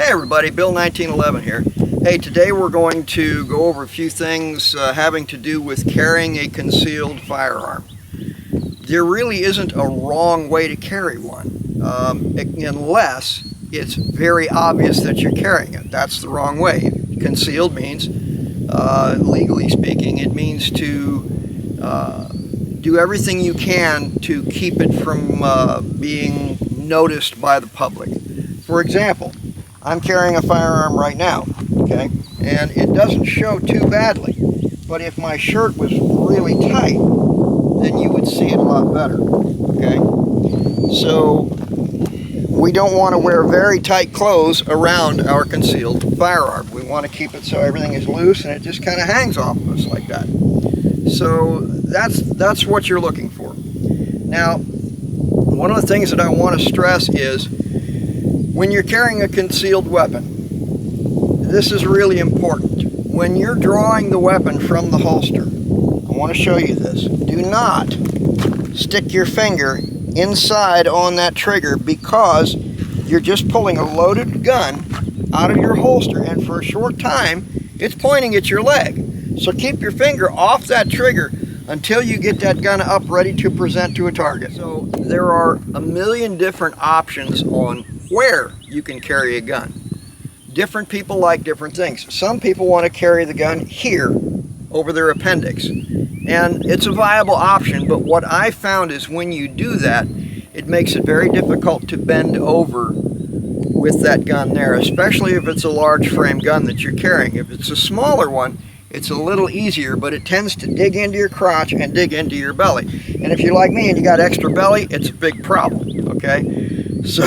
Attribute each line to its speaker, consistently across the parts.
Speaker 1: Hey everybody, Bill 1911 here. Hey, today we're going to go over a few things having to do with carrying a concealed firearm. There really isn't a wrong way to carry one, unless it's very obvious that you're carrying it. That's the wrong way. Concealed means, legally speaking, it means to do everything you can to keep it from being noticed by the public. For example, I'm carrying a firearm right now, okay, and it doesn't show too badly, but if my shirt was really tight, then you would see it a lot better, okay? So we don't want to wear very tight clothes around our concealed firearm. We want to keep it so everything is loose and it just kind of hangs off of us like that. So that's what you're looking for. Now, one of the things that I want to stress is when you're carrying a concealed weapon, this is really important. When you're drawing the weapon from the holster, I want to show you this. Do not stick your finger inside on that trigger, because you're just pulling a loaded gun out of your holster, and for a short time it's pointing at your leg. So keep your finger off that trigger until you get that gun up ready to present to a target. So there are a million different options on where you can carry a gun. Different people like different things. Some people want to carry the gun here over their appendix, and it's a viable option, but what I found is when you do that, it makes it very difficult to bend over with that gun there, especially if it's a large frame gun that you're carrying. If it's a smaller one, it's a little easier, but it tends to dig into your crotch and dig into your belly. And if you're like me and you got extra belly, it's a big problem, okay? So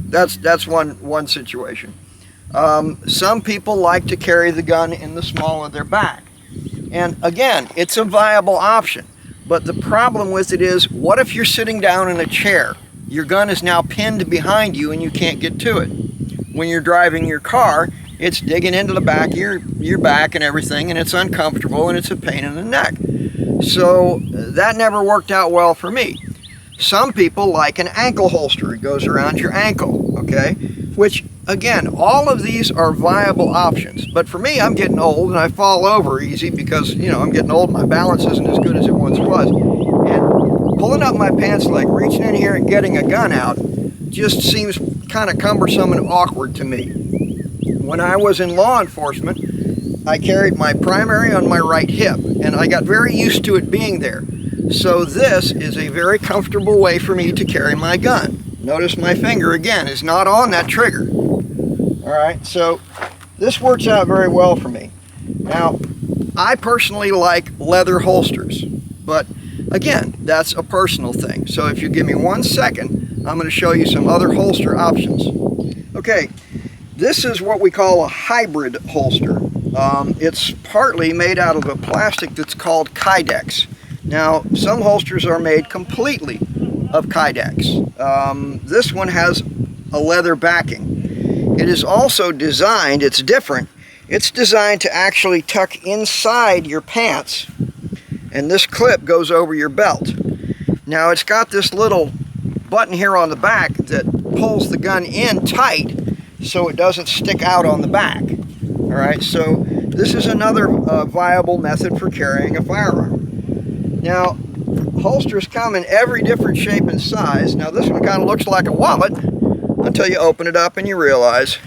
Speaker 1: that's one situation. Some people like to carry the gun in the small of their back. And again, it's a viable option. But the problem with it is, what if you're sitting down in a chair? Your gun is now pinned behind you and you can't get to it. When you're driving your car, it's digging into the back of your back and everything, and it's uncomfortable and it's a pain in the neck. So that never worked out well for me. Some people like an ankle holster. It goes around your ankle, okay? Which, again, all of these are viable options. But for me, I'm getting old and I fall over easy because, you know, I'm getting old, my balance isn't as good as it once was. And pulling up my pants leg, reaching in here and getting a gun out just seems kind of cumbersome and awkward to me. When I was in law enforcement, I carried my primary on my right hip, and I got very used to it being there. So this is a very comfortable way for me to carry my gun. Notice my finger, again, is not on that trigger. Alright, so this works out very well for me. Now, I personally like leather holsters, but again, that's a personal thing. So if you give me 1 second, I'm going to show you some other holster options. Okay, this is what we call a hybrid holster. It's partly made out of a plastic that's called Kydex. Now, some holsters are made completely of Kydex. This one has a leather backing. It is also designed, it's different, it's designed to actually tuck inside your pants, and this clip goes over your belt. Now, it's got this little button here on the back that pulls the gun in tight so it doesn't stick out on the back. Alright, so this is another viable method for carrying a firearm. Now, holsters come in every different shape and size. Now, this one kind of looks like a wallet until you open it up and you realize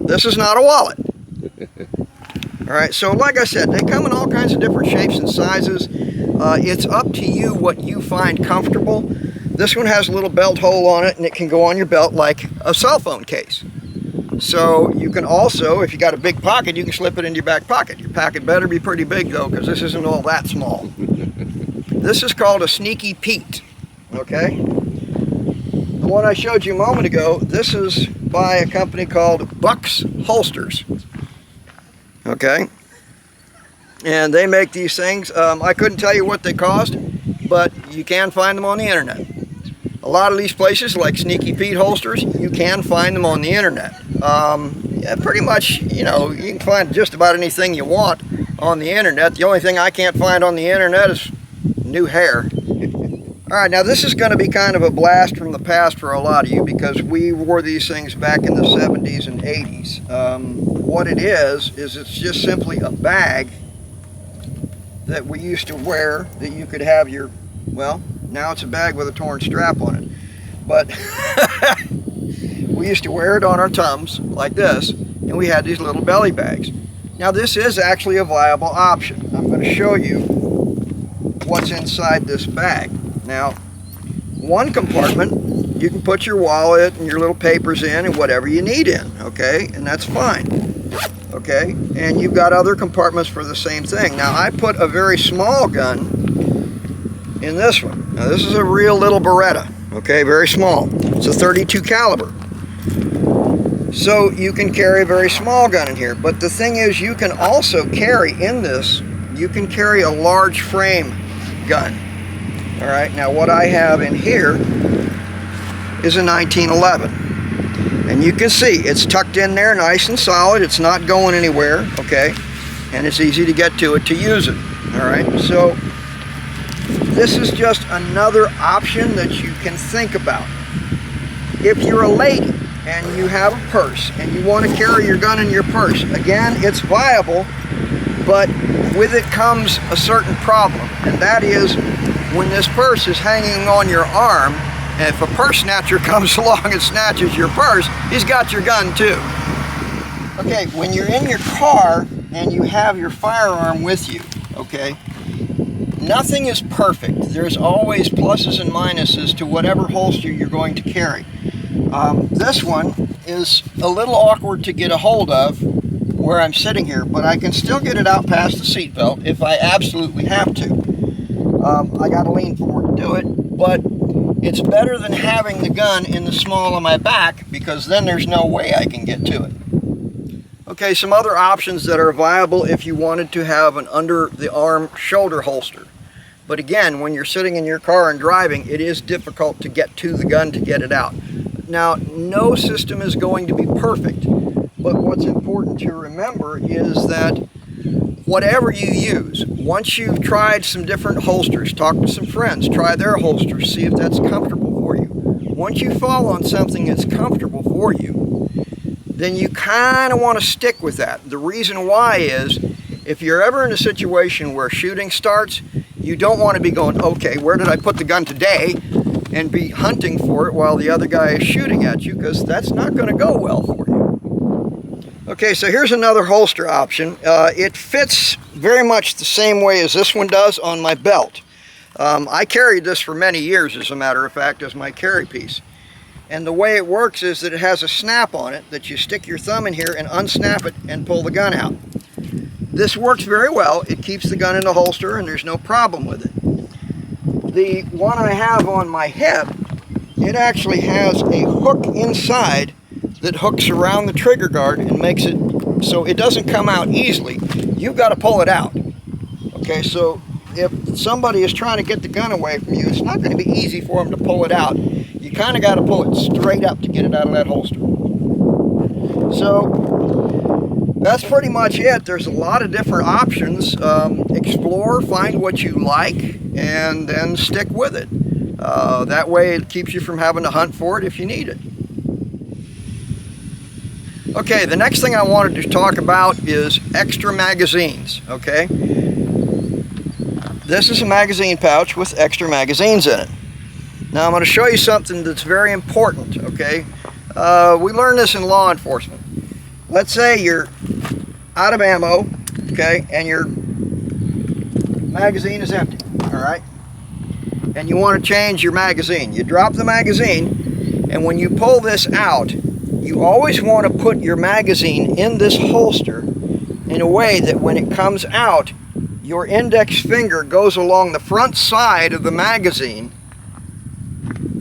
Speaker 1: this is not a wallet. Alright, so like I said, they come in all kinds of different shapes and sizes. It's up to you what you find comfortable. This one has a little belt hole on it, and it can go on your belt like a cell phone case. So you can also, if you got a big pocket, you can slip it in your back pocket. Your pocket better be pretty big though, because this isn't all that small. This is called a Sneaky Pete, okay? The one I showed you a moment ago, this is by a company called Bucks Holsters, okay? And they make these things. I couldn't tell you what they cost, but you can find them on the internet. A lot of these places, like Sneaky Pete holsters, you can find them on the internet. Yeah, pretty much, you know, you can find just about anything you want on the internet. The only thing I can't find on the internet is new hair. All right, now this is going to be kind of a blast from the past for a lot of you because we wore these things back in the 70s and 80s. What it is it's just simply a bag that we used to wear that you could have your, well, now it's a bag with a torn strap on it. But we used to wear it on our tums like this, and we had these little belly bags. Now this is actually a viable option. I'm going to show you what's inside this bag. Now, one compartment, you can put your wallet and your little papers in and whatever you need in, okay? And that's fine, okay? And you've got other compartments for the same thing. Now, I put a very small gun in this one. Now, this is a real little Beretta, okay? Very small. It's a .32 caliber. So you can carry a very small gun in here. But the thing is, you can also carry in this, you can carry a large frame gun. All right, now what I have in here is a 1911. And you can see it's tucked in there nice and solid. It's not going anywhere, okay? And it's easy to get to it to use it, all right? So this is just another option that you can think about. If you're a lady and you have a purse and you want to carry your gun in your purse, again, it's viable, but with it comes a certain problem, and that is when this purse is hanging on your arm, and if a purse snatcher comes along and snatches your purse, he's got your gun too. Okay, when you're in your car and you have your firearm with you, okay, nothing is perfect. There's always pluses and minuses to whatever holster you're going to carry. This one is a little awkward to get a hold of where I'm sitting here, but I can still get it out past the seat belt if I absolutely have to. I got to lean forward to do it, but it's better than having the gun in the small of my back because then there's no way I can get to it. Okay, some other options that are viable if you wanted to have an under the arm shoulder holster. But again, when you're sitting in your car and driving, it is difficult to get to the gun to get it out. Now, no system is going to be perfect, but what's important to remember is that whatever you use, once you've tried some different holsters, talk to some friends, try their holsters, see if that's comfortable for you. Once you fall on something that's comfortable for you, then you kind of want to stick with that. The reason why is, if you're ever in a situation where shooting starts, you don't want to be going, okay, where did I put the gun today? And be hunting for it while the other guy is shooting at you, because that's not going to go well for you. Okay, so here's another holster option. It fits very much the same way as this one does on my belt. I carried this for many years, as a matter of fact, as my carry piece. And the way it works is that it has a snap on it that you stick your thumb in here and unsnap it and pull the gun out. This works very well. It keeps the gun in the holster and there's no problem with it. The one I have on my hip, it actually has a hook inside that hooks around the trigger guard and makes it so it doesn't come out easily. You've got to pull it out. Okay, so if somebody is trying to get the gun away from you, it's not going to be easy for them to pull it out. You kind of got to pull it straight up to get it out of that holster. So that's pretty much it. There's a lot of different options. Explore, find what you like, and then stick with it. That way it keeps you from having to hunt for it if you need it. Okay, the next thing I wanted to talk about is extra magazines, okay? This is a magazine pouch with extra magazines in it. Now I'm going to show you something that's very important, okay? We learned this in law enforcement. Let's say you're out of ammo, okay, and your magazine is empty, all right? And you want to change your magazine. You drop the magazine, and when you pull this out, you always want to put your magazine in this holster in a way that when it comes out, your index finger goes along the front side of the magazine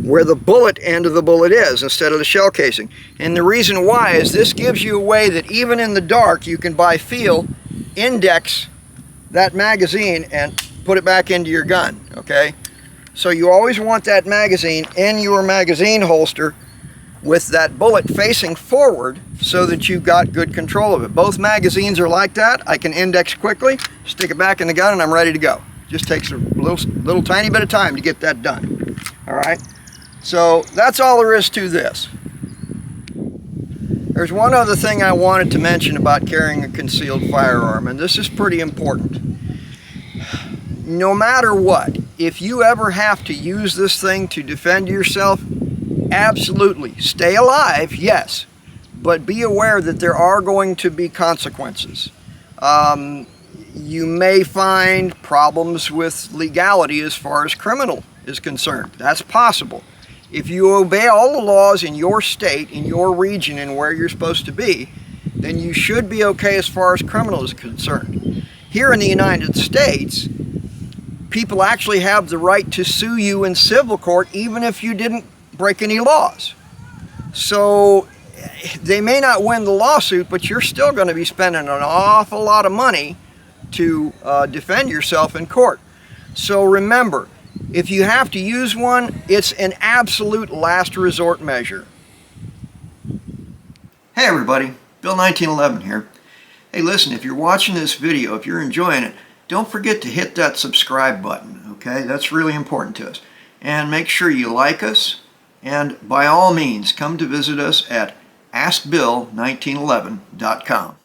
Speaker 1: where the bullet end of the bullet is instead of the shell casing. And the reason why is this gives you a way that even in the dark you can by feel index that magazine and put it back into your gun, okay? So you always want that magazine in your magazine holster with that bullet facing forward so that you've got good control of it. Both magazines are like that. I can index quickly, stick it back in the gun, and I'm ready to go. Just takes a little tiny bit of time to get that done. All right. So that's all there is to this. There's one other thing I wanted to mention about carrying a concealed firearm, and this is pretty important. No matter what, if you ever have to use this thing to defend yourself, absolutely stay alive, yes, but be aware that there are going to be consequences. You may find problems with legality as far as criminal is concerned. That's possible. If you obey all the laws in your state, in your region, and where you're supposed to be, then you should be okay as far as criminal is concerned. Here in the United States, people actually have the right to sue you in civil court even if you didn't break any laws. So they may not win the lawsuit, but you're still going to be spending an awful lot of money to defend yourself in court. So remember, if you have to use one, it's an absolute last resort measure. Hey everybody, Bill 1911 here. Hey listen, if you're watching this video, if you're enjoying it, don't forget to hit that subscribe button, okay? That's really important to us. And make sure you like us, and by all means, come to visit us at AskBill1911.com.